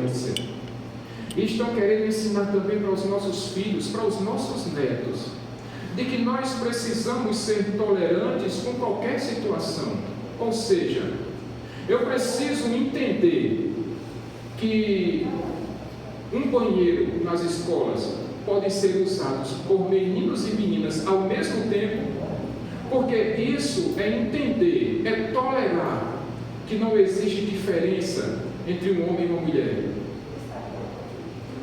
tolerância. E estão querendo ensinar também para os nossos filhos, para os nossos netos, de que nós precisamos ser tolerantes com qualquer situação. Ou seja, eu preciso entender que um banheiro nas escolas pode ser usado por meninos e meninas ao mesmo tempo, porque isso é entender, é tolerar que não existe diferença entre um homem e uma mulher.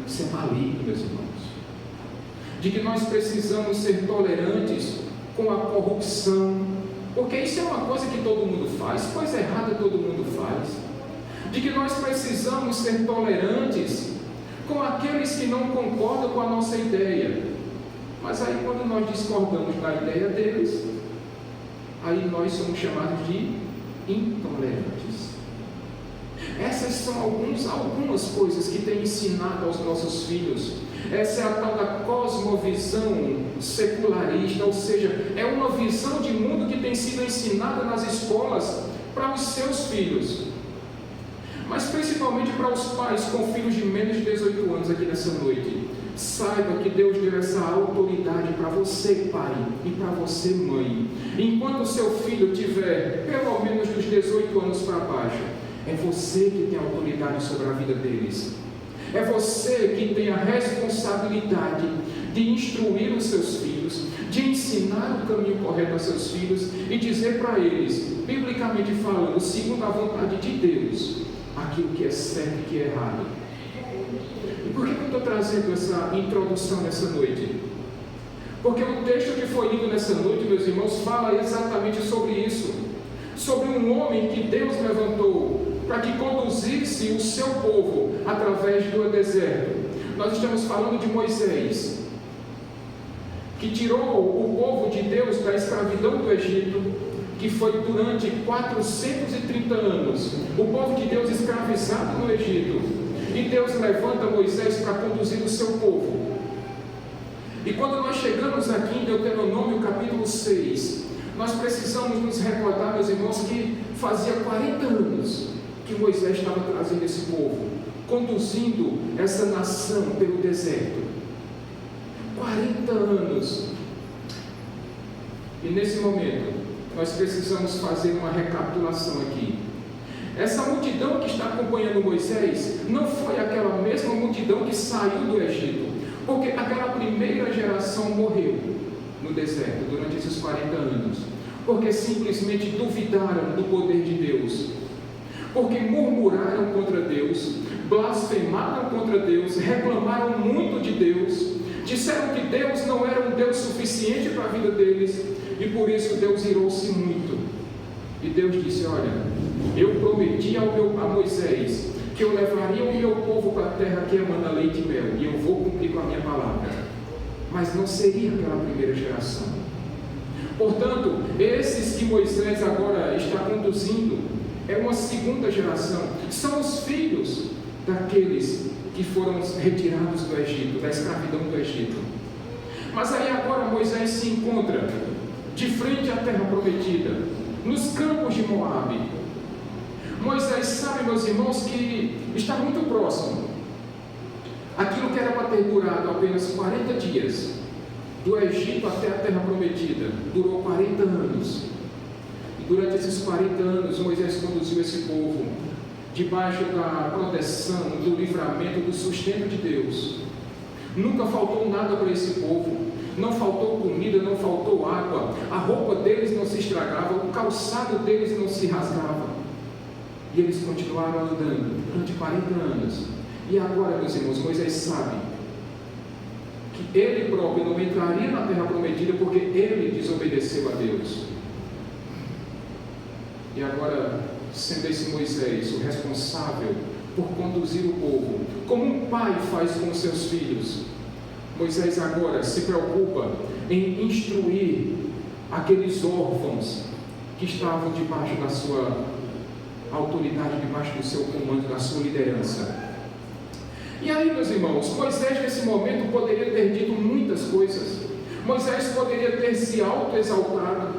Isso é maligno, meus irmãos. De que nós precisamos ser tolerantes com a corrupção, porque isso é uma coisa que todo mundo faz, coisa errada todo mundo faz. De que nós precisamos ser tolerantes com aqueles que não concordam com a nossa ideia. Mas aí quando nós discordamos da ideia deles, aí nós somos chamados de intolerantes. Essas são algumas coisas que tem ensinado aos nossos filhos. Essa é a tal da cosmovisão secularista, ou seja, é uma visão de mundo que tem sido ensinada nas escolas para os seus filhos. Mas principalmente para os pais com filhos de menos de 18 anos aqui nessa noite. Saiba que Deus deu essa autoridade para você, pai, e para você, mãe. Enquanto o seu filho tiver pelo menos dos 18 anos para baixo, é você que tem autoridade sobre a vida deles. É você que tem a responsabilidade de instruir os seus filhos, de ensinar o caminho correto aos seus filhos e dizer para eles, biblicamente falando, segundo a vontade de Deus, aquilo que é certo e que é errado. E por que eu estou trazendo essa introdução nessa noite? Porque o texto que foi lido nessa noite, meus irmãos, fala exatamente sobre isso. Sobre um homem que Deus levantou para que conduzisse o seu povo através do deserto. Nós estamos falando de Moisés, que tirou o povo de Deus da escravidão do Egito, que foi durante 430 anos, o povo de Deus escravizado no Egito, e Deus levanta Moisés para conduzir o seu povo. E quando nós chegamos aqui em Deuteronômio capítulo 6, nós precisamos nos recordar, meus irmãos, que fazia 40 anos que Moisés estava trazendo esse povo, conduzindo essa nação pelo deserto. 40 anos. E nesse momento, nós precisamos fazer uma recapitulação aqui. Essa multidão que está acompanhando Moisés não foi aquela mesma multidão que saiu do Egito, porque aquela primeira geração morreu no deserto durante esses 40 anos, porque simplesmente duvidaram do poder de Deus, porque murmuraram contra Deus, blasfemaram contra Deus, reclamaram muito de Deus, disseram que Deus não era um Deus suficiente para a vida deles, e por isso Deus irou-se muito. E Deus disse, olha, eu prometi a Moisés que eu levaria o meu povo para a terra que emana leite e mel, e eu vou cumprir com a minha palavra. Mas não seria aquela primeira geração. Portanto, esses que Moisés agora está conduzindo, é uma segunda geração, são os filhos daqueles que foram retirados do Egito, da escravidão do Egito. Mas aí agora Moisés se encontra de frente à terra prometida, nos campos de Moabe. Moisés sabe, meus irmãos, que está muito próximo. Aquilo que era para ter durado apenas 40 dias, do Egito até a terra prometida, durou 40 anos. E durante esses 40 anos, Moisés conduziu esse povo debaixo da proteção, do livramento, do sustento de Deus. Nunca faltou nada para esse povo. Não faltou comida, não faltou água, a roupa deles não se estragava, o calçado deles não se rasgava. E eles continuaram andando durante 40 anos. E agora, meus irmãos, Moisés sabe que ele próprio não entraria na terra prometida porque ele desobedeceu a Deus. E agora, sendo esse Moisés o responsável por conduzir o povo, como um pai faz com seus filhos, Moisés agora se preocupa em instruir aqueles órfãos que estavam debaixo da sua autoridade, debaixo do seu comando, da sua liderança. E aí, meus irmãos, Moisés nesse momento poderia ter dito muitas coisas. Moisés poderia ter se autoexaltado.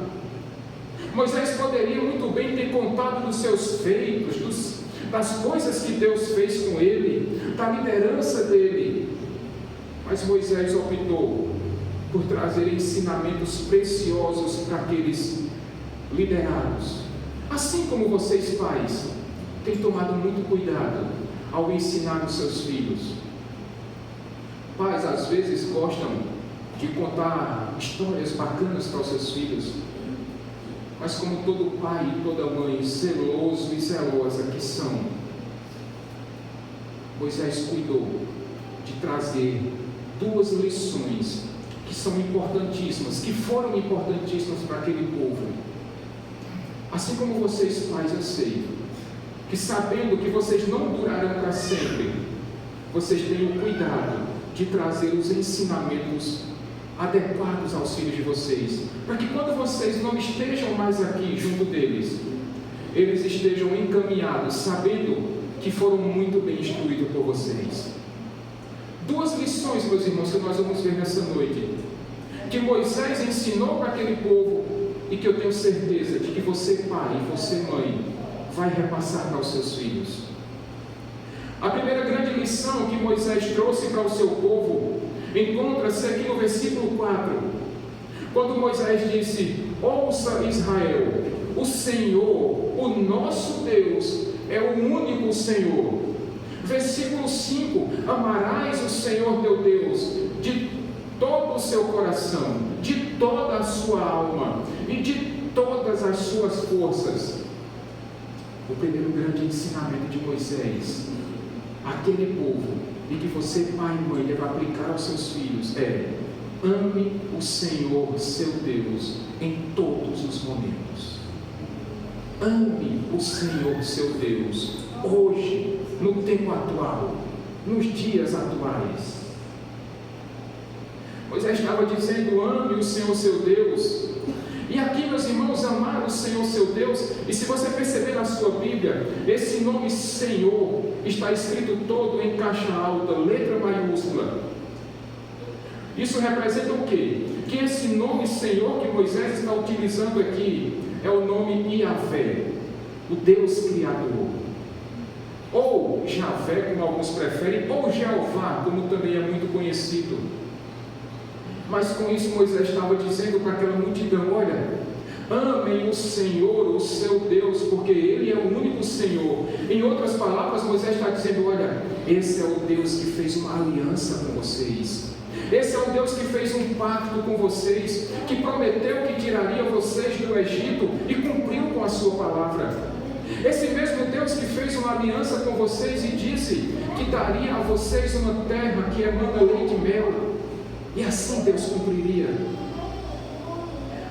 Moisés poderia muito bem ter contado dos seus feitos, das coisas que Deus fez com ele, da liderança dele. Mas Moisés optou por trazer ensinamentos preciosos para aqueles liderados. Assim como vocês, pais, têm tomado muito cuidado ao ensinar os seus filhos. Pais, às vezes, gostam de contar histórias bacanas para os seus filhos, mas como todo pai e toda mãe zeloso e zelosa que são, Moisés cuidou de trazer duas lições que são importantíssimas, que foram importantíssimas para aquele povo. Assim como vocês, pais, eu sei que, sabendo que vocês não durarão para sempre, vocês tenham cuidado de trazer os ensinamentos adequados aos filhos de vocês, para que quando vocês não estejam mais aqui junto deles, eles estejam encaminhados, sabendo que foram muito bem instruídos por vocês. Duas lições, meus irmãos, que nós vamos ver nessa noite, que Moisés ensinou para aquele povo, e que eu tenho certeza de que você, pai, e você, mãe, vai repassar para os seus filhos. A primeira grande lição que Moisés trouxe para o seu povo encontra-se aqui no versículo 4, quando Moisés disse: ouça, Israel, o Senhor, o nosso Deus, é o único Senhor. Versículo 5: amarás o Senhor teu Deus de todo o seu coração, de toda a sua alma e de todas as suas forças. O primeiro grande ensinamento de Moisés àquele povo, e que você, pai e mãe, deve aplicar aos seus filhos, é: ame o Senhor seu Deus em todos os momentos. Ame o Senhor seu Deus hoje, no tempo atual, nos dias atuais. Moisés estava dizendo: ame o Senhor seu Deus. E aqui, meus irmãos, amar o Senhor seu Deus, e se você perceber na sua Bíblia, esse nome Senhor está escrito todo em caixa alta, letra maiúscula. Isso representa o quê? Que esse nome Senhor que Moisés está utilizando aqui é o nome Yahvé, o Deus Criador, ou Javé, como alguns preferem, ou Jeová, como também é muito conhecido. Mas com isso Moisés estava dizendo para aquela multidão: olha, amem o Senhor, o seu Deus, porque Ele é o único Senhor. Em outras palavras, Moisés está dizendo: olha, esse é o Deus que fez uma aliança com vocês. Esse é o Deus que fez um pacto com vocês, que prometeu que tiraria vocês do Egito e cumpriu com a sua palavra. Esse mesmo Deus que fez uma aliança com vocês e disse que daria a vocês uma terra que emana leite e mel. E assim Deus cumpriria.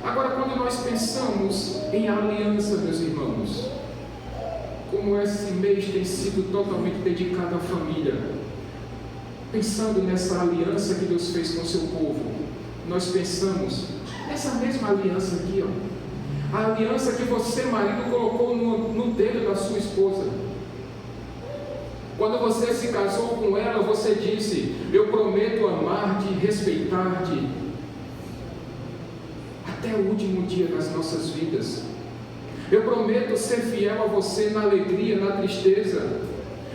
Agora, quando nós pensamos em aliança, meus irmãos, como esse mês tem sido totalmente dedicado à família, pensando nessa aliança que Deus fez com o seu povo, nós pensamos nessa mesma aliança aqui, ó, a aliança que você, marido, colocou no dedo da sua esposa. Quando você se casou com ela, você disse: eu prometo amar-te e respeitar-te até o último dia das nossas vidas. Eu prometo ser fiel a você na alegria, na tristeza,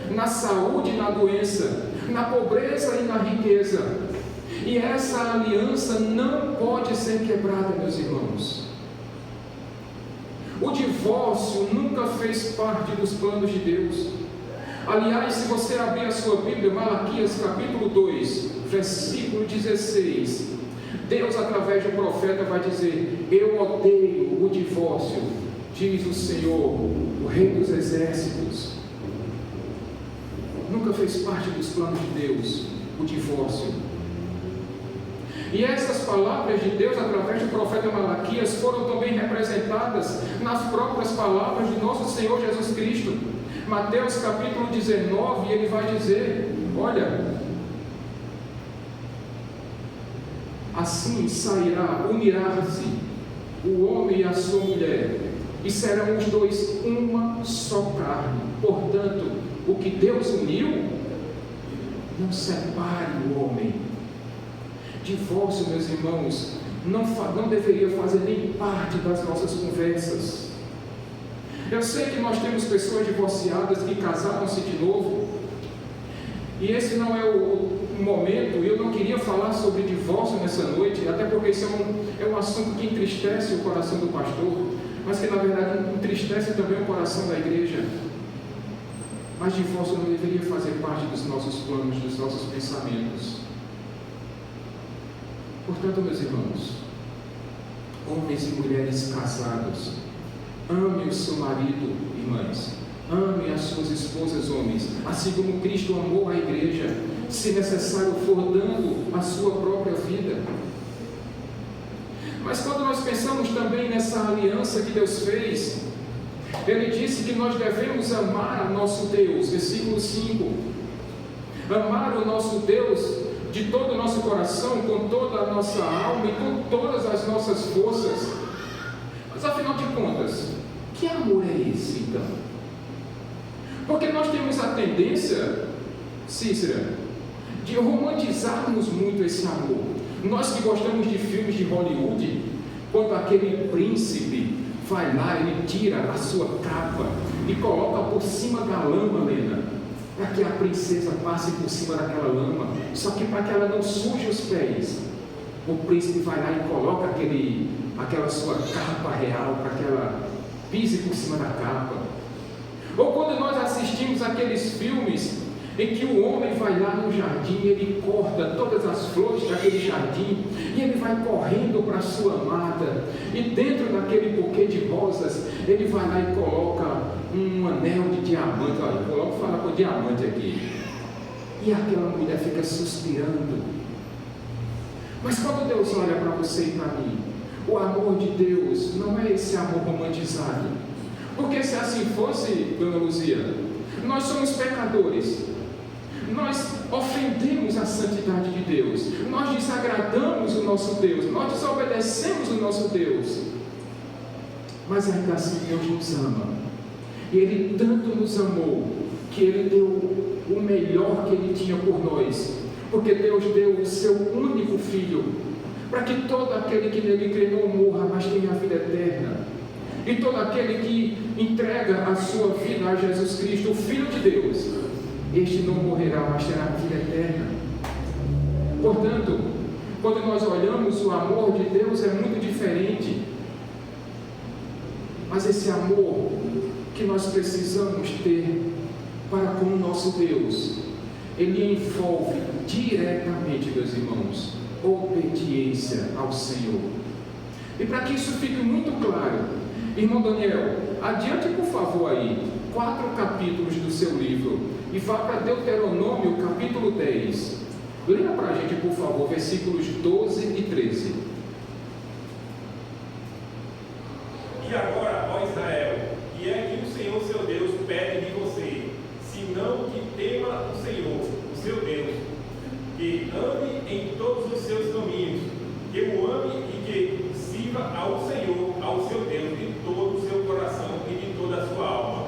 na saúde e na doença, na pobreza e na riqueza. E essa aliança não pode ser quebrada, meus irmãos. O divórcio nunca fez parte dos planos de Deus. Aliás, se você abrir a sua Bíblia, Malaquias capítulo 2, versículo 16, Deus, através do profeta, vai dizer: eu odeio o divórcio, diz o Senhor, o Rei dos Exércitos. Nunca fez parte dos planos de Deus o divórcio. E essas palavras de Deus, através do profeta Malaquias, foram também representadas nas próprias palavras de nosso Senhor Jesus Cristo. Mateus capítulo 19, ele vai dizer: olha, assim sairá, unirá-se o homem e a sua mulher, e serão os dois uma só carne. Portanto, o que Deus uniu, não separe o homem. Divórcio, meus irmãos, não deveria fazer nem parte das nossas conversas. Eu sei que nós temos pessoas divorciadas que casaram-se de novo, E esse não é o momento, eu não queria falar sobre divórcio nessa noite, até porque isso é um assunto que entristece o coração do pastor, mas que na verdade entristece também o coração da igreja. Mas divórcio não deveria fazer parte dos nossos planos, dos nossos pensamentos. Portanto, meus irmãos, homens e mulheres casados, amem o seu marido, irmãs. Amem as suas esposas, homens, assim como Cristo amou a igreja, se necessário for dando a sua própria vida. Mas quando nós pensamos também nessa aliança que Deus fez, Ele disse que nós devemos amar o nosso Deus, versículo 5. Amar o nosso Deus de todo o nosso coração, com toda a nossa alma e com todas as nossas forças. Mas afinal de contas, que amor é esse então? Porque nós temos a tendência, Cícera, de romantizarmos muito esse amor. Nós que gostamos de filmes de Hollywood, quando aquele príncipe vai lá, ele tira a sua capa e coloca por cima da lama, Lena, para que a princesa passe por cima daquela lama, só que para que ela não suje os pés, o príncipe vai lá e coloca aquela sua capa real, para que ela pise por cima da capa. Ou quando nós assistimos aqueles filmes em que o homem vai lá no jardim, ele corta todas as flores daquele jardim, e ele vai correndo para a sua amada, e dentro daquele buquê de rosas, ele vai lá e coloca um anel de diamante, olha, fala com diamante aqui, e aquela mulher fica suspirando. Mas quando Deus olha para você e para mim, o amor de Deus não é esse amor romantizado, porque se assim fosse, dona Luzia, nós somos pecadores, nós ofendemos a santidade de Deus, nós desagradamos o nosso Deus, nós desobedecemos o nosso Deus, mas ainda assim Deus nos ama, e Ele tanto nos amou, que Ele deu o melhor que Ele tinha por nós, porque Deus deu o seu único Filho, para que todo aquele que nele crê não morra, mas tenha a vida eterna. E todo aquele que entrega a sua vida a Jesus Cristo, o Filho de Deus, este não morrerá, mas terá a vida eterna. Portanto, quando nós olhamos, o amor de Deus é muito diferente. Mas esse amor que nós precisamos ter para com o nosso Deus, ele envolve diretamente, meus irmãos, obediência ao Senhor. E para que isso fique muito claro, irmão Daniel, adiante por favor aí, 4 capítulos do seu livro, e vá para Deuteronômio capítulo 10. Leia para a gente por favor, versículos 12 e 13. E agora, ó Israel, que é que o Senhor seu Deus pede de você, senão que tema o Senhor, o seu Deus, que ame em todos os seus caminhos, que o ame e que sirva ao Senhor, ao seu Deus, de todo o seu coração e de toda a sua alma,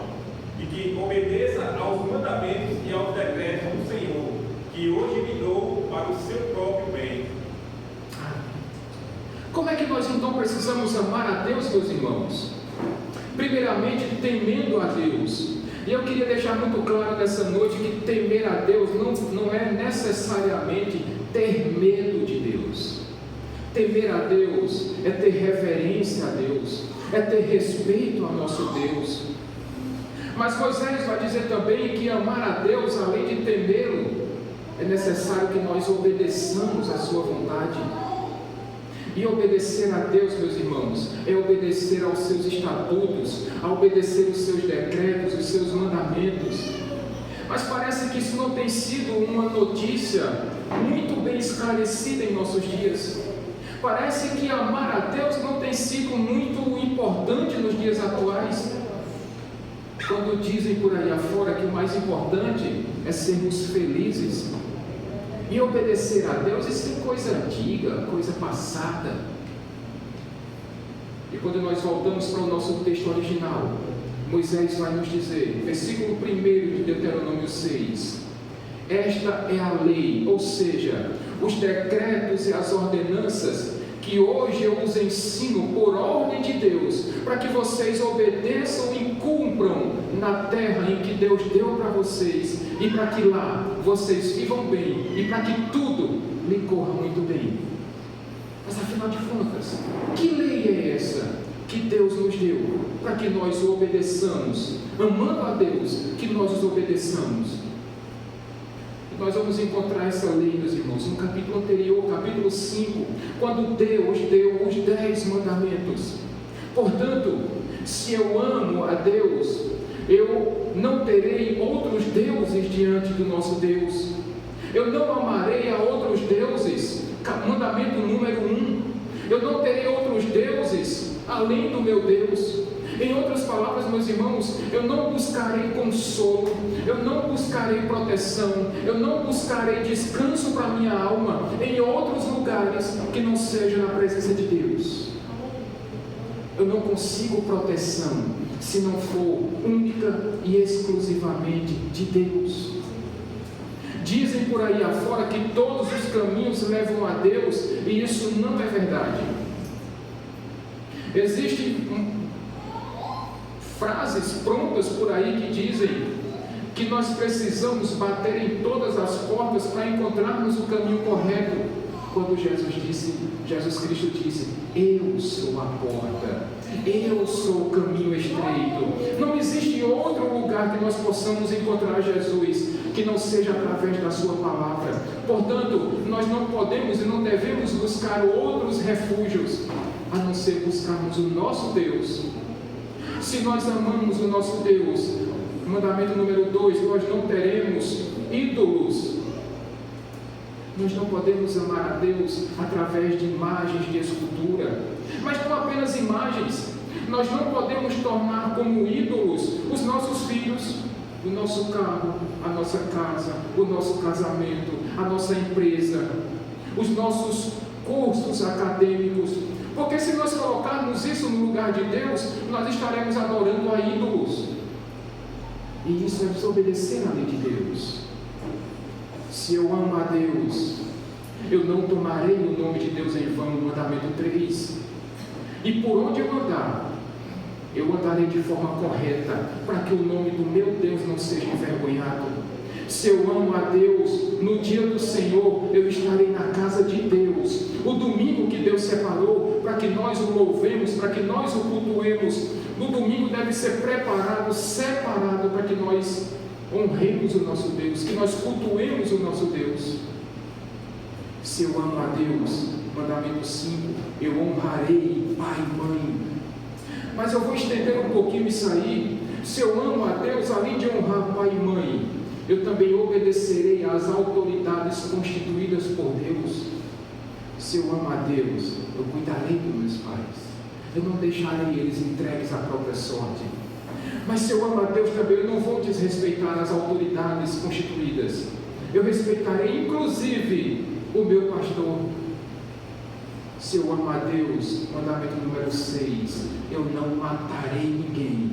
e que obedeça aos mandamentos e aos decretos do Senhor, que hoje lhe dou para o seu próprio bem. Como é que nós então precisamos amar a Deus, meus irmãos? Primeiramente, temendo a Deus. E eu queria deixar muito claro nessa noite que temer a Deus não é necessariamente ter medo de Deus. Temer a Deus é ter reverência a Deus, é ter respeito ao nosso Deus. Mas Moisés vai dizer também que amar a Deus, além de temê-lo, é necessário que nós obedeçamos a sua vontade. E obedecer a Deus, meus irmãos, é obedecer aos seus estatutos, a obedecer os seus decretos, os seus mandamentos. Mas parece que isso não tem sido uma notícia muito bem esclarecida em nossos dias. Parece que amar a Deus não tem sido muito importante nos dias atuais. Quando dizem por aí afora que o mais importante é sermos felizes. E obedecer a Deus, isso é coisa antiga, coisa passada. E quando nós voltamos para o nosso texto original, Moisés vai nos dizer, versículo 1 de Deuteronômio 6, esta é a lei, ou seja, os decretos e as ordenanças que hoje eu os ensino por ordem de Deus, para que vocês obedeçam e cumpram na terra em que Deus deu para vocês, e para que lá vocês vivam bem, e para que tudo lhe corra muito bem. Mas afinal de contas, que lei é essa que Deus nos deu para que nós o obedeçamos, amando a Deus, que nós os obedeçamos? E nós vamos encontrar essa lei, meus irmãos, no capítulo anterior, capítulo 5, quando Deus deu os 10 mandamentos. Portanto, se eu amo a Deus, eu não terei outros deuses diante do nosso Deus. Eu não amarei a outros deuses. Mandamento número 1. Eu não terei outros deuses além do meu Deus. Em outras palavras, meus irmãos, eu não buscarei consolo, eu não buscarei proteção, eu não buscarei descanso para a minha alma em outros lugares que não seja na presença de Deus. Eu não consigo proteção se não for única e exclusivamente de Deus. Dizem por aí afora que todos os caminhos levam a Deus, e isso não é verdade. Existem frases prontas por aí que dizem que nós precisamos bater em todas as portas para encontrarmos o caminho correto, quando Jesus Cristo disse: eu sou a porta, eu sou o caminho estreito. Não existe outro lugar que nós possamos encontrar Jesus que não seja através da sua palavra. Portanto, nós não podemos e não devemos buscar outros refúgios a não ser buscarmos o nosso Deus. Se nós amamos o nosso Deus, mandamento número 2, nós não teremos ídolos. Nós não podemos amar a Deus através de imagens de escultura, mas não apenas imagens. Nós não podemos tornar como ídolos os nossos filhos, o nosso carro, a nossa casa, o nosso casamento, a nossa empresa, os nossos cursos acadêmicos. Porque se nós colocarmos isso no lugar de Deus, nós estaremos adorando a ídolos. E isso é desobedecer a lei de Deus. Se eu amo a Deus, eu não tomarei o nome de Deus em vão, mandamento 3. E por onde eu andar, eu andarei de forma correta, para que o nome do meu Deus não seja envergonhado. Se eu amo a Deus, no dia do Senhor, eu estarei na casa de Deus. O domingo que Deus separou, para que nós o louvemos, para que nós o cultuemos, no domingo deve ser preparado, separado, para que nós honremos o nosso Deus, que nós cultuemos o nosso Deus. Se eu amo a Deus, mandamento 5, eu honrarei pai e mãe. Mas eu vou estender um pouquinho isso aí. Se eu amo a Deus, além de honrar pai e mãe, eu também obedecerei às autoridades constituídas por Deus. Se eu amo a Deus, eu cuidarei dos meus pais. Eu não deixarei eles entregues à própria sorte. Mas se eu amo a Deus também, eu não vou desrespeitar as autoridades constituídas. Eu respeitarei inclusive o meu pastor. Se eu amo a Deus, mandamento número 6, eu não matarei ninguém.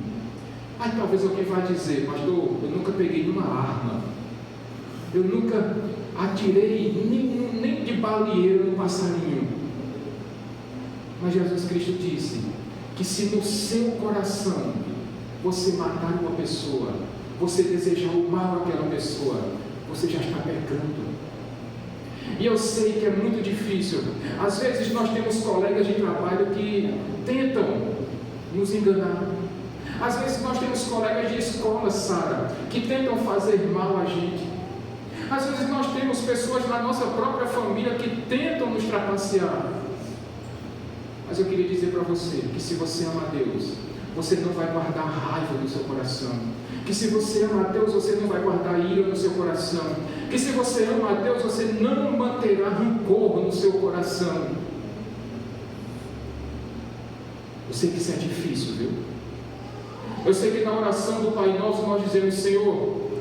Aí talvez alguém vá dizer: pastor, eu nunca peguei nenhuma arma, eu nunca atirei nem de baleeiro no passarinho. Mas Jesus Cristo disse que se no seu coração você matar uma pessoa, você desejar o mal àquela pessoa, você já está pecando. E eu sei que é muito difícil. Às vezes nós temos colegas de trabalho que tentam nos enganar. Às vezes nós temos colegas de escola, Sara, que tentam fazer mal a gente. Às vezes nós temos pessoas na nossa própria família que tentam nos trapacear. Mas eu queria dizer para você que se você ama a Deus, você não vai guardar raiva no seu coração. Que se você ama a Deus, você não vai guardar ira no seu coração. Que se você ama a Deus, você não manterá rancor no seu coração. Eu sei que isso é difícil, viu? Eu sei que na oração do Pai Nosso nós dizemos: Senhor,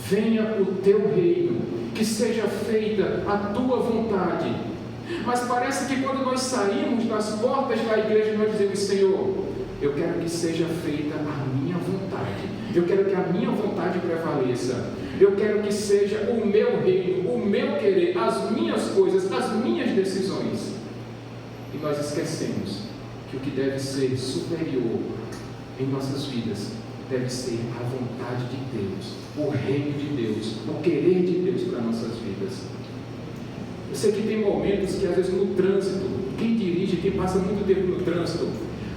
venha o teu reino, que seja feita a tua vontade. Mas parece que quando nós saímos das portas da igreja, nós dizemos: Senhor, eu quero que seja feita a minha vontade. Eu quero que a minha vontade prevaleça. Eu quero que seja o meu reino, o meu querer, as minhas coisas, as minhas decisões. E nós esquecemos que o que deve ser superior em nossas vidas deve ser a vontade de Deus, o reino de Deus, o querer de Deus para nossas vidas. Eu sei que tem momentos que às vezes no trânsito, quem dirige, quem passa muito tempo no trânsito,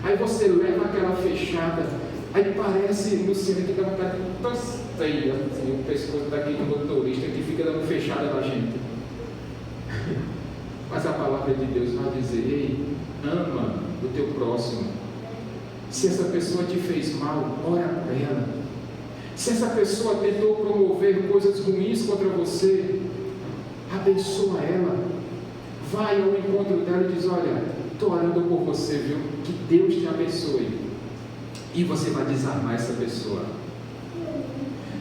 aí você leva aquela fechada, aí parece, Luciano, que dá vontade de torcer assim, o pescoço daquele motorista que fica dando fechada na gente. Mas a palavra de Deus vai dizer: ei, ama o teu próximo. Se essa pessoa te fez mal, ora por ela. Se essa pessoa tentou promover coisas ruins contra você, abençoa ela. Vai ao encontro dela e diz: olha, estou orando por você, viu? Que Deus te abençoe. E você vai desarmar essa pessoa.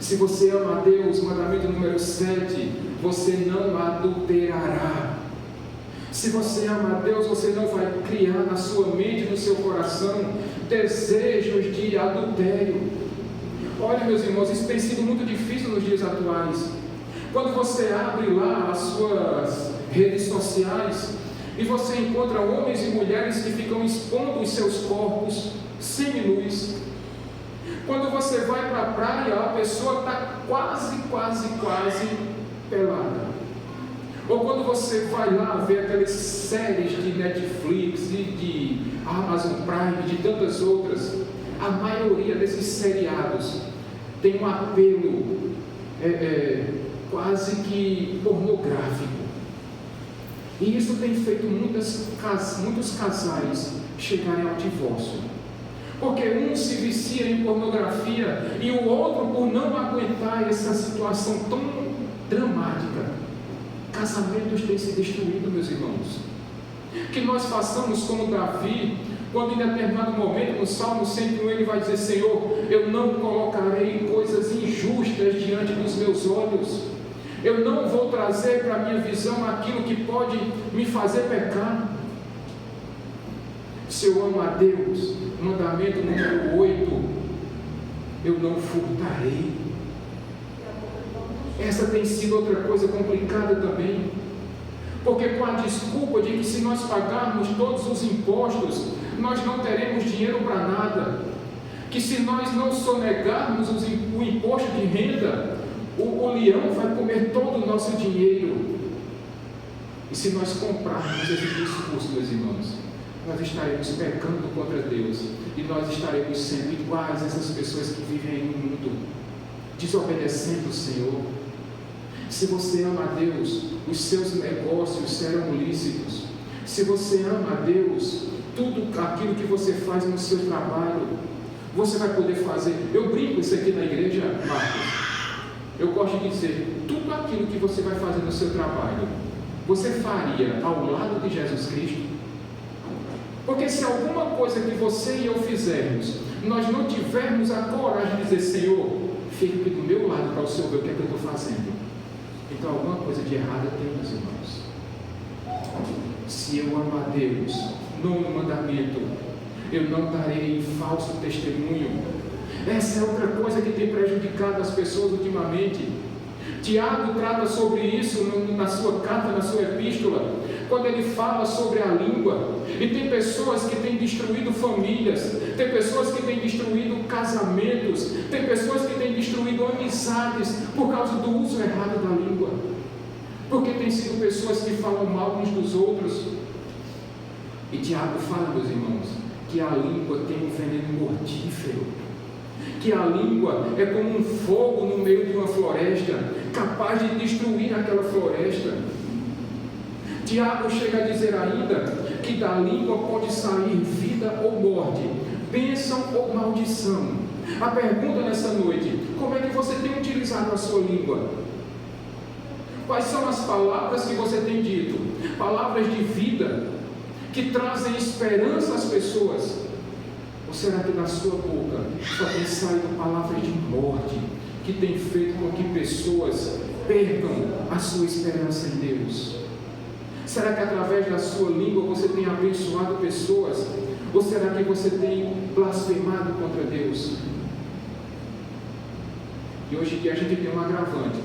Se você ama a Deus, mandamento número 7, você não adulterará. Se você ama a Deus, você não vai criar na sua mente, no seu coração, desejos de adultério. Olha, meus irmãos, isso tem sido muito difícil nos dias atuais. Quando você abre lá as suas redes sociais e você encontra homens e mulheres que ficam expondo os seus corpos seminus. Quando você vai para a praia, a pessoa está quase pelada. Ou quando você vai lá ver aquelas séries de Netflix e de Amazon Prime, de tantas outras, a maioria desses seriados tem um apelo quase que pornográfico. E isso tem feito muitos casais chegarem ao divórcio. Porque um se vicia em pornografia e o outro, por não aguentar essa situação tão dramática, casamentos têm se destruído, meus irmãos. Que nós façamos como Davi, quando em determinado momento, no Salmo 101, ele vai dizer: Senhor, eu não colocarei coisas injustas diante dos meus olhos. Eu não vou trazer para a minha visão aquilo que pode me fazer pecar. Se eu amo a Deus, mandamento número 8, eu não furtarei. Essa tem sido outra coisa complicada também, porque com a desculpa de que se nós pagarmos todos os impostos, nós não teremos dinheiro para nada, que se nós não sonegarmos o imposto de renda, o leão vai comer todo o nosso dinheiro. E se nós comprarmos esse discurso, meus irmãos, nós estaremos pecando contra Deus, e nós estaremos sendo iguais a essas pessoas que vivem no mundo, desobedecendo o Senhor. Se você ama a Deus, os seus negócios serão lícitos. Se você ama a Deus, tudo aquilo que você faz no seu trabalho, você vai poder fazer. Eu brinco isso aqui na igreja, Marcos. Eu gosto de dizer, tudo aquilo que você vai fazer no seu trabalho, você faria ao lado de Jesus Cristo? Porque se alguma coisa que você e eu fizermos, nós não tivermos a coragem de dizer: Senhor, fique aqui do meu lado para o Senhor ver o que é que eu estou fazendo, então alguma coisa de errado tem, meus irmãos. Se eu amo a Deus, nono mandamento, eu não darei falso testemunho. Essa é outra coisa que tem prejudicado as pessoas ultimamente. Tiago trata sobre isso na sua carta, na sua epístola, quando ele fala sobre a língua. E tem pessoas que têm destruído famílias, tem pessoas que têm destruído casamentos, tem pessoas que têm destruído amizades por causa do uso errado da língua. Porque tem sido pessoas que falam mal uns dos outros. E Tiago fala, meus irmãos, que a língua tem um veneno mortífero, que a língua é como um fogo no meio de uma floresta, capaz de destruir aquela floresta. Tiago chega a dizer ainda que da língua pode sair vida ou morte, bênção ou maldição. A pergunta nessa noite: como é que você tem utilizado a sua língua? Quais são as palavras que você tem dito? Palavras de vida, que trazem esperança às pessoas? Ou será que da sua boca só tem saído palavras de morte, que tem feito com que pessoas percam a sua esperança em Deus? Será que através da sua língua você tem abençoado pessoas? Ou será que você tem blasfemado contra Deus? E hoje em dia a gente tem um agravante,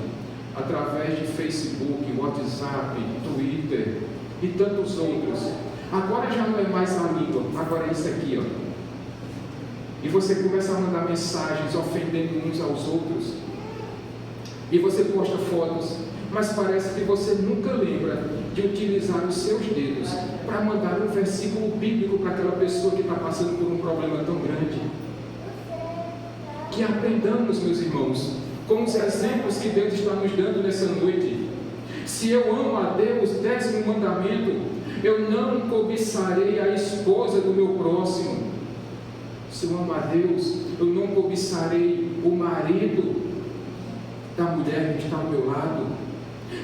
através de Facebook, WhatsApp, Twitter e tantos outros. Agora já não é mais a língua, agora é isso aqui, ó. e você começa a mandar mensagens ofendendo uns aos outros, e você posta fotos, mas parece que você nunca lembra de utilizar os seus dedos para mandar um versículo bíblico para aquela pessoa que está passando por um problema tão grande. Que aprendamos, meus irmãos, com os exemplos que Deus está nos dando nessa noite. Se eu amo a Deus, 10º mandamento, eu não cobiçarei a esposa do meu próximo. Se eu amo a Deus, eu não cobiçarei o marido da mulher que está ao meu lado.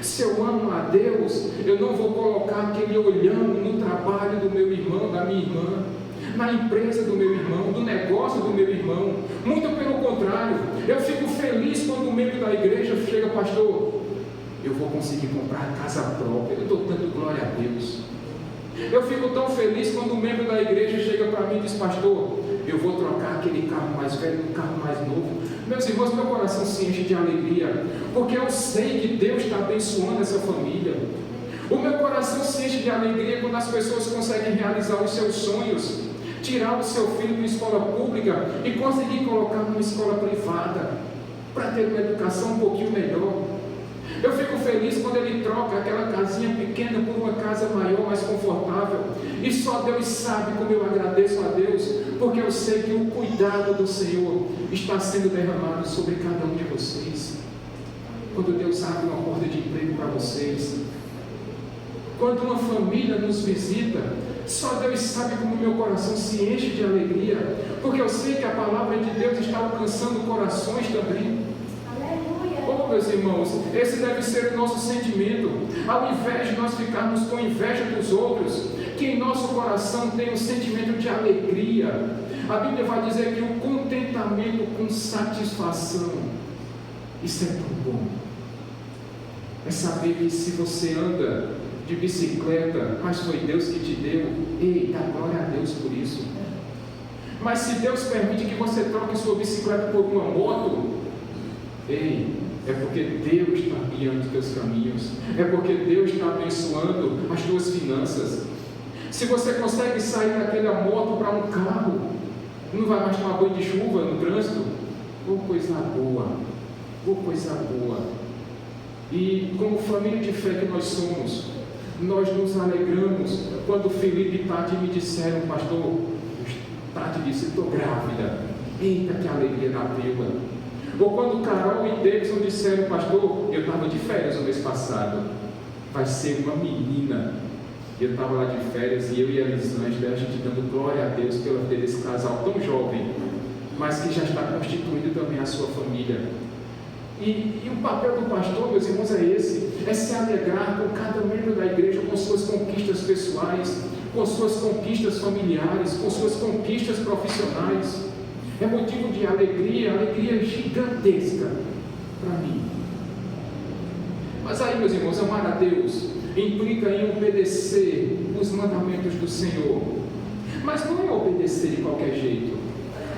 Se eu amo a Deus, eu não vou colocar aquele olhão no trabalho do meu irmão, da minha irmã, na empresa do meu irmão, do negócio do meu irmão. Muito pelo contrário, eu fico feliz quando um membro da igreja chega: pastor, eu vou conseguir comprar a casa própria, eu dou tanto glória a Deus. Eu fico tão feliz quando um membro da igreja chega para mim e diz: pastor, eu vou trocar aquele carro mais velho por um carro mais novo. Meus irmãos, meu coração se enche de alegria, porque eu sei que Deus está abençoando essa família. O meu coração se enche de alegria quando as pessoas conseguem realizar os seus sonhos, tirar o seu filho de escola pública e conseguir colocar numa escola privada, para ter uma educação um pouquinho melhor. Eu fico feliz quando ele troca aquela casinha pequena por uma casa maior, mais confortável. E só Deus sabe como eu agradeço a Deus, porque eu sei que o cuidado do Senhor está sendo derramado sobre cada um de vocês. Quando Deus abre uma porta de emprego para vocês, quando uma família nos visita, só Deus sabe como meu coração se enche de alegria, porque eu sei que a palavra de Deus está alcançando corações também. Oh, meus irmãos, esse deve ser o nosso sentimento. Ao invés de nós ficarmos com inveja dos outros, que em nosso coração tenha um sentimento de alegria. A Bíblia vai dizer que o contentamento com satisfação, isso é tão bom. É saber que se você anda de bicicleta, mas foi Deus que te deu, ei, dá glória a Deus por isso. Mas se Deus permite que você troque sua bicicleta por uma moto, ei, é porque Deus está guiando os teus caminhos, é porque Deus está abençoando as tuas finanças. Se você consegue sair daquela moto para um carro, não vai mais tomar banho de chuva no trânsito, oh coisa boa, oh coisa boa. E como família de fé que nós somos, nós nos alegramos quando Felipe e Tati me disseram: pastor, Tati disse, estou grávida. Eita, que alegria da pílula. Ou quando Carol e Davidson disseram: pastor, eu estava de férias no mês passado, vai ser uma menina. Eu estava lá de férias e eu e a Elisângela, a gente dando glória a Deus pela vida desse casal tão jovem, mas que já está constituindo também a sua família. E o papel do pastor, meus irmãos, é esse: é se alegrar com cada membro da igreja, com suas conquistas pessoais, com suas conquistas familiares, com suas conquistas profissionais. É motivo de alegria, alegria gigantesca para mim. Mas aí, meus irmãos, amar a Deus implica em obedecer os mandamentos do Senhor. Mas não é obedecer de qualquer jeito.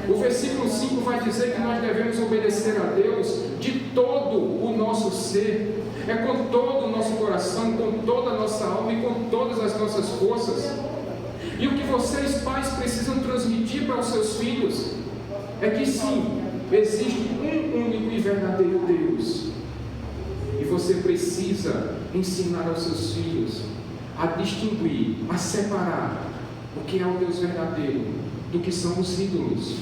O versículo 5 vai dizer que nós devemos obedecer a Deus de todo o nosso ser, é com todo o nosso coração, com toda a nossa alma e com todas as nossas forças. E o que vocês, pais, precisam transmitir para os seus filhos é que sim, existe um único e verdadeiro Deus. E você precisa ensinar aos seus filhos a distinguir, a separar o que é o Deus verdadeiro do que são os ídolos.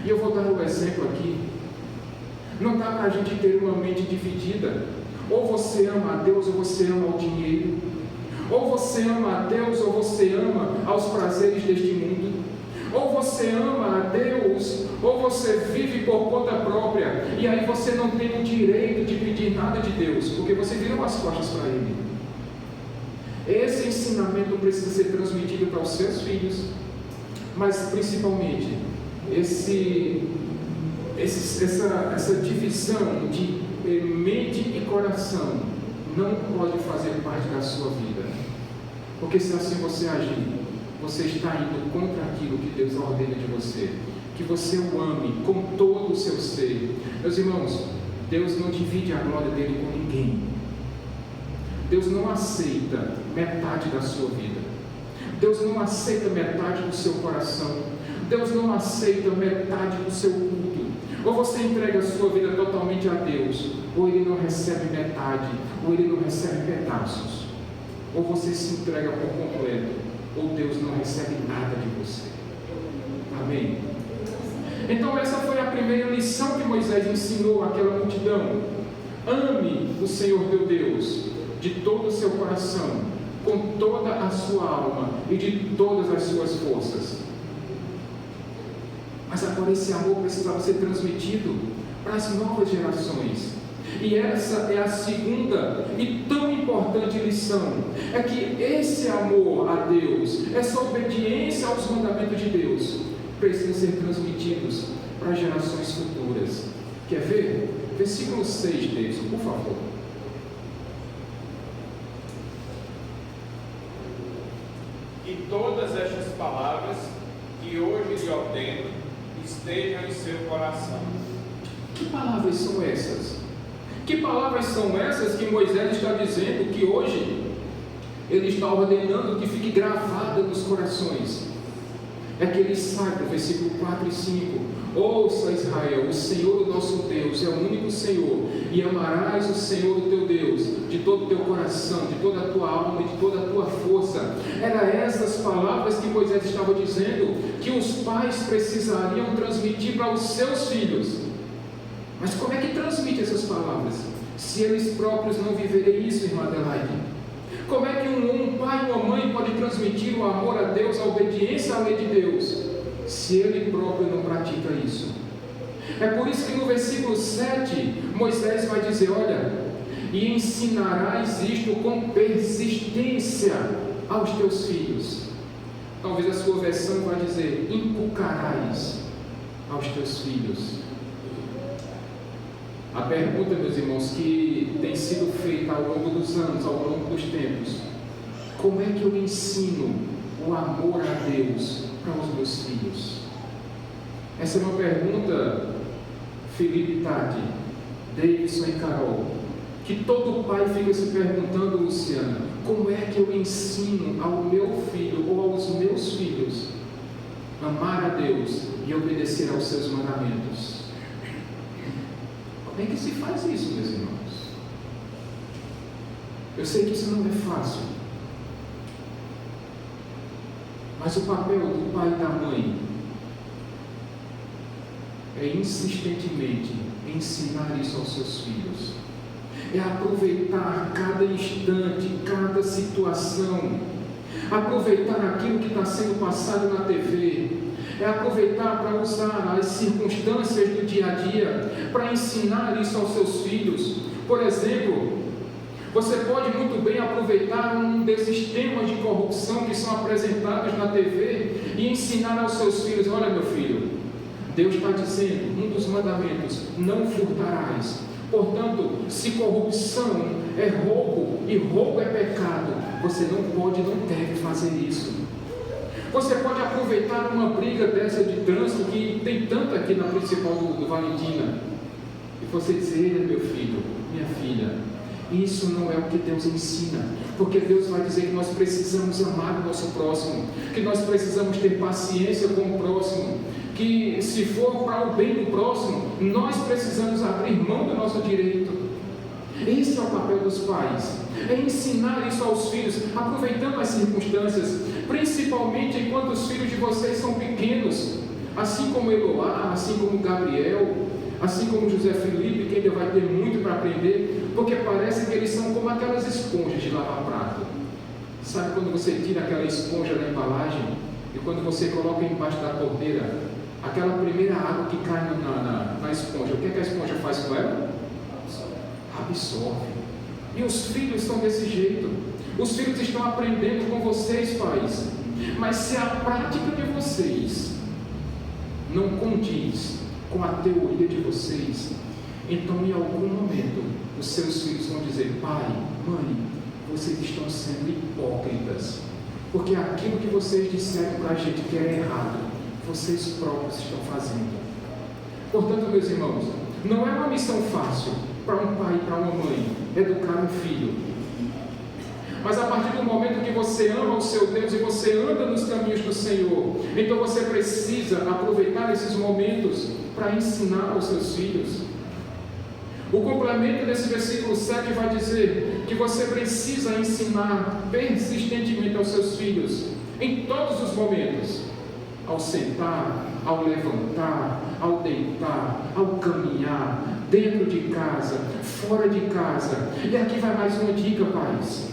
E eu vou dar um exemplo aqui. Não dá para a gente ter uma mente dividida. Ou você ama a Deus ou você ama o dinheiro. Ou você ama a Deus ou você ama aos prazeres deste mundo. Ou você ama a Deus ou você vive por conta própria. E aí você não tem o direito de pedir nada de Deus, porque você virou as costas para Ele. Esse ensinamento precisa ser transmitido para os seus filhos, mas principalmente essa divisão de mente e coração não pode fazer parte da sua vida, porque se assim você agir, você está indo contra aquilo que Deus ordena de você, que você o ame com todo o seu ser. Meus irmãos, Deus não divide a glória dele com ninguém. Deus não aceita metade da sua vida. Deus não aceita metade do seu coração. Deus não aceita metade do seu culto. Ou você entrega a sua vida totalmente a Deus, ou Ele não recebe metade, ou Ele não recebe pedaços. Ou você se entrega por completo, ou Deus não recebe nada de você. Amém? Então essa foi a primeira lição que Moisés ensinou àquela multidão. Ame o Senhor teu Deus de todo o seu coração, com toda a sua alma e de todas as suas forças. Mas agora esse amor precisava ser transmitido para as novas gerações. E essa é a segunda e tão importante lição. É que esse amor a Deus, essa obediência aos mandamentos de Deus, precisam ser transmitidos para gerações futuras. Quer ver? Versículo 6 deles, por favor. Que todas estas palavras que hoje lhe ordeno estejam em seu coração. Que palavras são essas? Que palavras são essas que Moisés está dizendo que hoje ele está ordenando que fique gravada nos corações? É que ele sabe, no versículo 4 e 5, ouça Israel, o Senhor o nosso Deus é o único Senhor, e amarás o Senhor o teu Deus de todo o teu coração, de toda a tua alma e de toda a tua força. Era essas palavras que Moisés estava dizendo que os pais precisariam transmitir para os seus filhos. Mas como é que transmite essas palavras? Se eles próprios não viverem isso, irmã Adelaide? Como é que um pai e uma mãe pode transmitir o amor a Deus, a obediência à lei de Deus, se ele próprio não pratica isso? É por isso que no versículo 7, Moisés vai dizer, olha, e ensinarás isto com persistência aos teus filhos. Talvez a sua versão vai dizer, inculcarás aos teus filhos. A pergunta, meus irmãos, que tem sido feita ao longo dos anos, ao longo dos tempos: como é que eu ensino o amor a Deus para os meus filhos? Essa é uma pergunta, Felipe Tati, Davidson e Carol, que todo pai fica se perguntando, Luciana: como é que eu ensino ao meu filho ou aos meus filhos a amar a Deus e obedecer aos seus mandamentos? Como é que se faz isso, meus irmãos? Eu sei que isso não é fácil, mas o papel do pai e da mãe é insistentemente ensinar isso aos seus filhos, é aproveitar cada instante, cada situação, aproveitar aquilo que está sendo passado na TV, é aproveitar para usar as circunstâncias do dia a dia para ensinar isso aos seus filhos. Por exemplo, você pode muito bem aproveitar um desses temas de corrupção que são apresentados na TV e ensinar aos seus filhos: olha, meu filho, Deus está dizendo, um dos mandamentos, não furtarás. Portanto, se corrupção é roubo e roubo é pecado, você não pode, não deve fazer isso. Você pode aproveitar uma briga dessa de trânsito que tem tanto aqui na principal do Valentina, e você dizer: meu filho, minha filha, isso não é o que Deus ensina, porque Deus vai dizer que nós precisamos amar o nosso próximo, que nós precisamos ter paciência com o próximo, que se for para o bem do próximo, nós precisamos abrir mão do nosso direito. Esse é o papel dos pais, é ensinar isso aos filhos, aproveitando as circunstâncias, principalmente enquanto os filhos de vocês são pequenos, assim como Eloá, assim como Gabriel, assim como José Felipe, que ainda vai ter muito para aprender, porque parece que eles são como aquelas esponjas de lavar prato. Sabe quando você tira aquela esponja da embalagem e quando você coloca embaixo da torneira, aquela primeira água que cai na esponja, o que é que a esponja faz com ela? Absorve. E os filhos são desse jeito. Os filhos estão aprendendo com vocês, pais, mas se a prática de vocês não condiz com a teoria de vocês, então em algum momento os seus filhos vão dizer: pai, mãe, vocês estão sendo hipócritas, porque aquilo que vocês disseram para a gente que é errado, vocês próprios estão fazendo. Portanto, meus irmãos, não é uma missão fácil para um pai e para uma mãe educar um filho. Mas a partir do momento que você ama o seu Deus e você anda nos caminhos do Senhor, então você precisa aproveitar esses momentos para ensinar aos seus filhos. O complemento desse versículo 7 vai dizer que você precisa ensinar persistentemente aos seus filhos, em todos os momentos, ao sentar, ao levantar, ao deitar, ao caminhar, dentro de casa, fora de casa. E aqui vai mais uma dica, pais.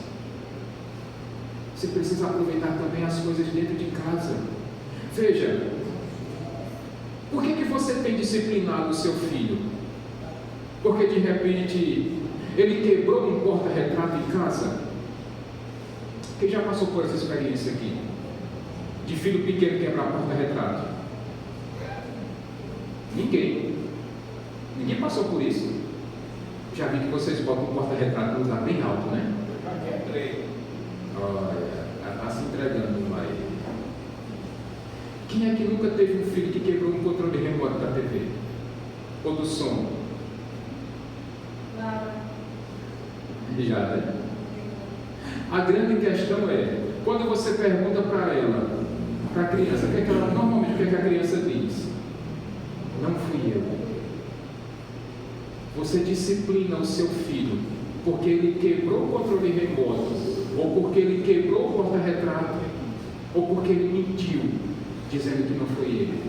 Você precisa aproveitar também as coisas dentro de casa. Veja, por que você tem disciplinado o seu filho? Porque de repente ele quebrou um porta-retrato em casa? Quem já passou por essa experiência aqui? De filho pequeno quebrar porta-retrato? Ninguém passou por isso. Já vi que vocês botam o porta-retrato no lugar bem alto, né? Já quebrei. Olha, está se entregando, vai. Quem é que nunca teve um filho que quebrou um controle remoto da TV? Ou do som? Já, né? A grande questão é, quando você pergunta para ela, para a criança, normalmente o que a criança diz? Não fui eu. Você disciplina o seu filho porque ele quebrou o controle remoto, ou porque ele quebrou o porta-retrato, ou porque ele mentiu, dizendo que não foi ele.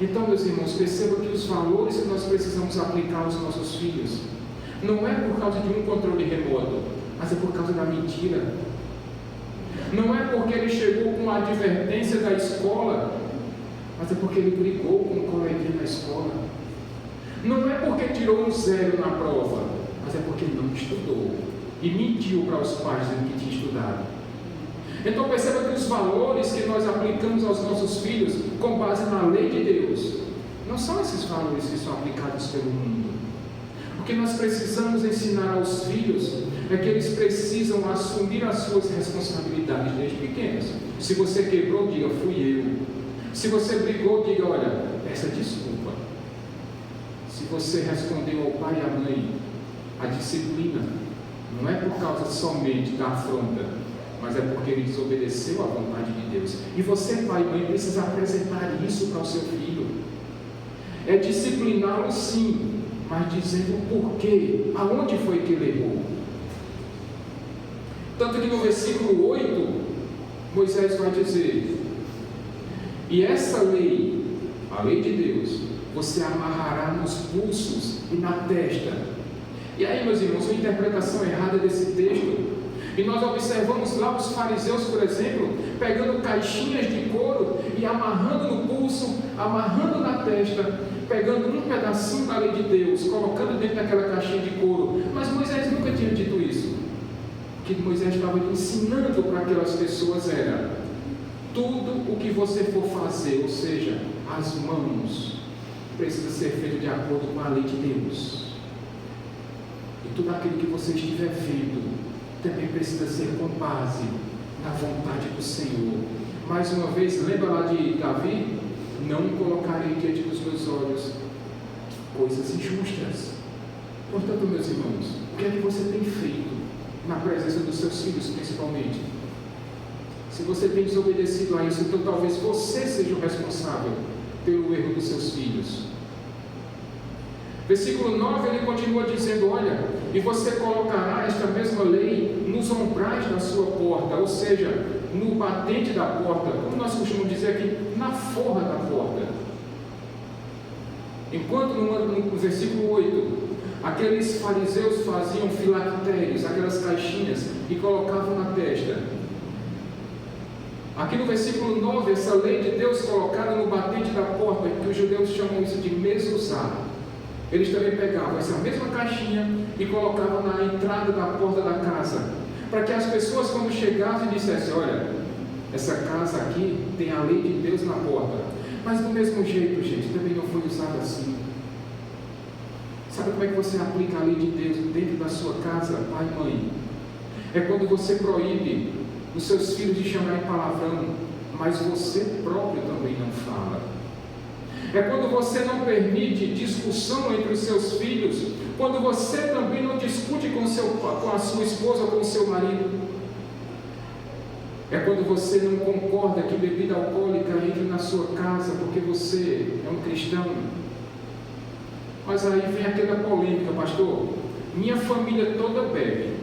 Então, meus irmãos, perceba que os valores que nós precisamos aplicar aos nossos filhos não é por causa de um controle remoto, mas é por causa da mentira. Não é porque ele chegou com a advertência da escola, mas é porque ele brigou com um coleguinha na escola. Não é porque tirou um 0 na prova, mas é porque ele não estudou e mentiu para os pais dizendo que tinha estudado. Então perceba que os valores que nós aplicamos aos nossos filhos com base na lei de Deus não são esses valores que são aplicados pelo mundo. O que nós precisamos ensinar aos filhos é que eles precisam assumir as suas responsabilidades desde pequenos. Se você quebrou, diga, fui eu. Se você brigou, diga, olha, peça desculpa. Se você respondeu ao pai e à mãe, a disciplina não é por causa somente da afronta, mas é porque ele desobedeceu à vontade de Deus. E você, pai e mãe, precisa apresentar isso para o seu filho. É discipliná-lo sim, mas dizendo o porquê, aonde foi que ele errou. Tanto que no versículo 8, Moisés vai dizer, e essa lei, a lei de Deus, você amarrará nos pulsos e na testa. E aí, meus irmãos, uma interpretação errada desse texto, e nós observamos lá os fariseus, por exemplo, pegando caixinhas de couro e amarrando no pulso, amarrando na testa, pegando um pedacinho da lei de Deus, colocando dentro daquela caixinha de couro. Mas Moisés nunca tinha dito isso. O que Moisés estava ensinando para aquelas pessoas era: tudo o que você for fazer, ou seja, as mãos, precisa ser feito de acordo com a lei de Deus. E tudo aquilo que você estiver vendo também precisa ser com base na vontade do Senhor. Mais uma vez, lembra lá de Davi? Não colocarei diante dos meus olhos coisas injustas. Portanto, meus irmãos, o que é que você tem feito na presença dos seus filhos, principalmente? Se você tem desobedecido a isso, então talvez você seja o responsável pelo erro dos seus filhos. Versículo 9, ele continua dizendo, olha, e você colocará esta mesma lei nos umbrais da sua porta, ou seja, no batente da porta, como nós costumamos dizer aqui, na forra da porta. Enquanto no versículo 8, aqueles fariseus faziam filactérios, aquelas caixinhas, e colocavam na testa. Aqui no versículo 9, essa lei de Deus colocada no batente da porta, que os judeus chamam isso de mezuzá. Eles também pegavam essa mesma caixinha e colocavam na entrada da porta da casa, para que as pessoas, quando chegassem, dissessem, olha, essa casa aqui tem a lei de Deus na porta. Mas do mesmo jeito, gente, também não foi usado assim. Sabe como é que você aplica a lei de Deus dentro da sua casa, pai e mãe? É quando você proíbe os seus filhos de chamarem palavrão, mas você próprio também não fala. É quando você não permite discussão entre os seus filhos, quando você também não discute com seus com a sua esposa ou com o seu marido. É quando você não concorda que bebida alcoólica entre na sua casa porque você é um cristão. Mas aí vem aquela polêmica, pastor. Minha família toda bebe.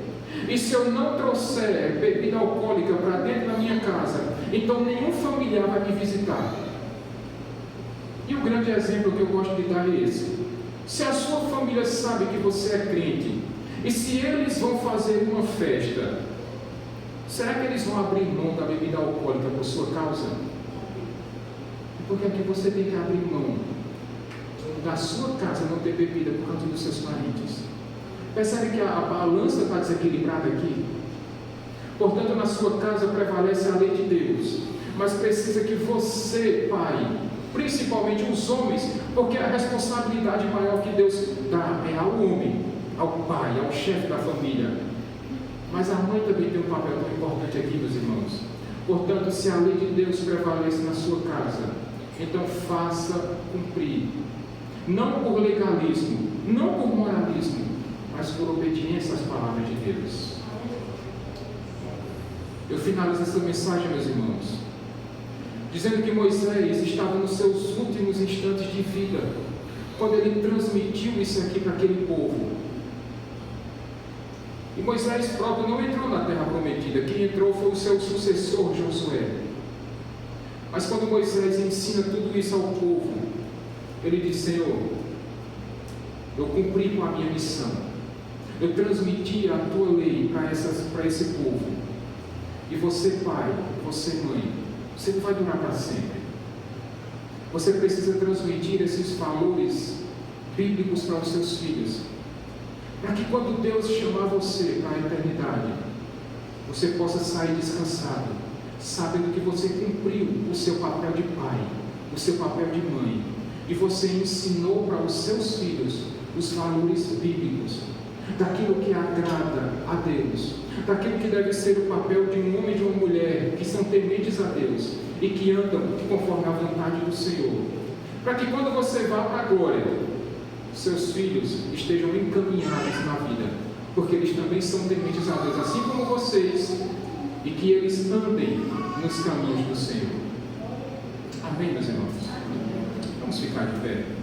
E se eu não trouxer bebida alcoólica para dentro da minha casa, então nenhum familiar vai me visitar. E o grande exemplo que eu gosto de dar é esse. Se a sua família sabe que você é crente, e se eles vão fazer uma festa, será que eles vão abrir mão da bebida alcoólica por sua causa? Porque aqui você tem que abrir mão da sua casa não ter bebida por causa dos seus parentes. Percebe que a balança está desequilibrada aqui? Portanto, na sua casa prevalece a lei de Deus, mas precisa que você, pai, principalmente os homens, porque a responsabilidade maior que Deus dá é ao homem, ao pai, ao chefe da família. Mas a mãe também tem um papel tão importante aqui, meus irmãos. Portanto, se a lei de Deus prevalece na sua casa, então faça cumprir. Não por legalismo, não por moralismo, mas por obediência às palavras de Deus. Eu finalizo essa mensagem, meus irmãos, dizendo que Moisés estava nos seus últimos instantes de vida, quando ele transmitiu isso aqui para aquele povo. E Moisés próprio não entrou na terra prometida, quem entrou foi o seu sucessor Josué. Mas quando Moisés ensina tudo isso ao povo, ele diz: Senhor, eu cumpri com a minha missão, eu transmiti a tua lei para esse povo, e você, pai, você, mãe, você não vai durar para sempre. Você precisa transmitir esses valores bíblicos para os seus filhos, para que quando Deus chamar você para a eternidade, você possa sair descansado, sabendo que você cumpriu o seu papel de pai, o seu papel de mãe, e você ensinou para os seus filhos os valores bíblicos, daquilo que agrada a Deus, daquilo que deve ser o papel de um homem e de uma mulher que são tementes a Deus e que andam conforme a vontade do Senhor, para que quando você vá para a glória, seus filhos estejam encaminhados na vida, porque eles também são tementes a Deus, assim como vocês, e que eles andem nos caminhos do Senhor. Amém, meus irmãos? Vamos ficar de pé.